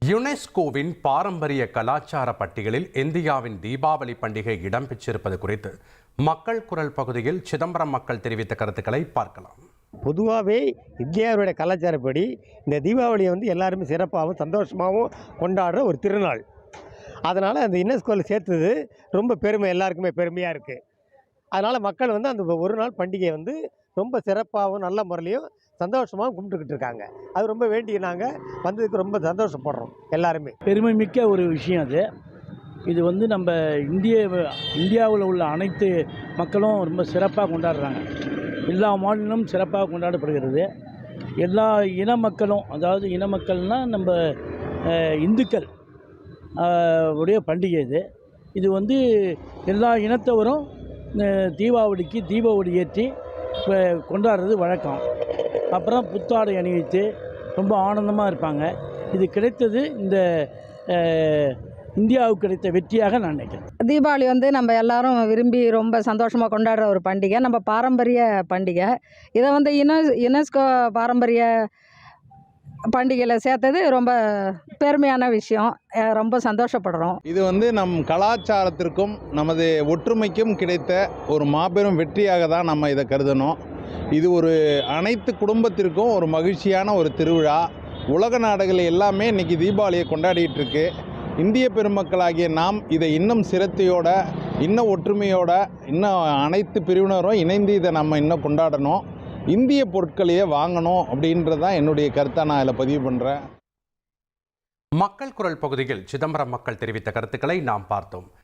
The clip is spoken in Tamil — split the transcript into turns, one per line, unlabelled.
யுனெஸ்கோவின் பாரம்பரிய கலாச்சார பட்டியலில் இந்தியாவின் தீபாவளி பண்டிகை இடம்பெற்றிருப்பது குறித்து மக்கள் குரல் பகுதியில் சிதம்பரம் மக்கள் தெரிவித்த கருத்துக்களை பார்க்கலாம்.
பொதுவாகவே இந்தியாவுடைய கலாச்சாரப்படி இந்த தீபாவளியை எல்லாருமே சிறப்பாகவும் சந்தோஷமாகவும் கொண்டாடுற ஒரு திருநாள். அதனால் அந்த யுனெஸ்கோவில் சேர்த்தது ரொம்ப பெருமை, எல்லாருக்குமே பெருமையாக இருக்குது. அதனால் மக்கள் அந்த ஒரு நாள் பண்டிகையை ரொம்ப சிறப்பாகவும் நல்ல முறையிலையும் சந்தோஷமாகவும் கும்பிட்டுக்கிட்டு இருக்காங்க. அது ரொம்ப வேண்டி நாங்கள் வந்ததுக்கு ரொம்ப சந்தோஷப்படுறோம் எல்லாருமே.
பெருமை மிக்க ஒரு விஷயம் அது. இது நம்ம இந்தியாவில் உள்ள அனைத்து மக்களும் ரொம்ப சிறப்பாக கொண்டாடுறாங்க. எல்லா மாநிலமும் சிறப்பாக கொண்டாடப்படுகிறது. எல்லா இன மக்களும், அதாவது இன மக்கள்னால் நம்ம இந்துக்கள் உடைய பண்டிகை இது எல்லா இனத்தவரும் தீபாவளிக்கு தீப ஒளி ஏற்றி கொண்டாடுறது வழக்கம். அப்புறம் புத்தாடை அணிவித்து ரொம்ப ஆனந்தமாக இருப்பாங்க. இது கிடைத்தது இந்த இந்தியாவுக்கு கிடைத்த வெற்றியாக நான் நினைக்கிறேன்.
தீபாவளி நம்ம எல்லாரும் விரும்பி ரொம்ப சந்தோஷமாக கொண்டாடுற ஒரு பண்டிகை, நம்ம பாரம்பரிய பண்டிகை. இதை யுனெஸ்கோ பாரம்பரிய பண்டிகையில் சேர்த்தது ரொம்ப பெருமையான விஷயம். ரொம்ப சந்தோஷப்படுறோம்.
இது நம் கலாச்சாரத்திற்கும் நமது ஒற்றுமைக்கும் கிடைத்த ஒரு மாபெரும் வெற்றியாக தான் நம்ம இதை கருதணும். இது ஒரு அனைத்து குடும்பத்திற்கும் ஒரு மகிழ்ச்சியான ஒரு திருவிழா. உலக நாடுகள் எல்லாமே இன்றைக்கி தீபாவளியை கொண்டாடிட்டு இருக்கு. இந்திய பெருமக்களாகிய நாம் இதை இன்னும் சிரத்தையோட, இன்னும் ஒற்றுமையோட, இன்னும் அனைத்து பிரிவினரும் இணைந்து இதை நம்ம இன்னும் கொண்டாடணும். இந்திய பொருட்களையே வாங்கணும் அப்படின்றது தான் என்னுடைய கருத்தை நான் இதில் பதிவு பண்ணுறேன்.
மக்கள் குரல் பகுதியில் சிதம்பரம் மக்கள் தெரிவித்த கருத்துக்களை நாம் பார்த்தோம்.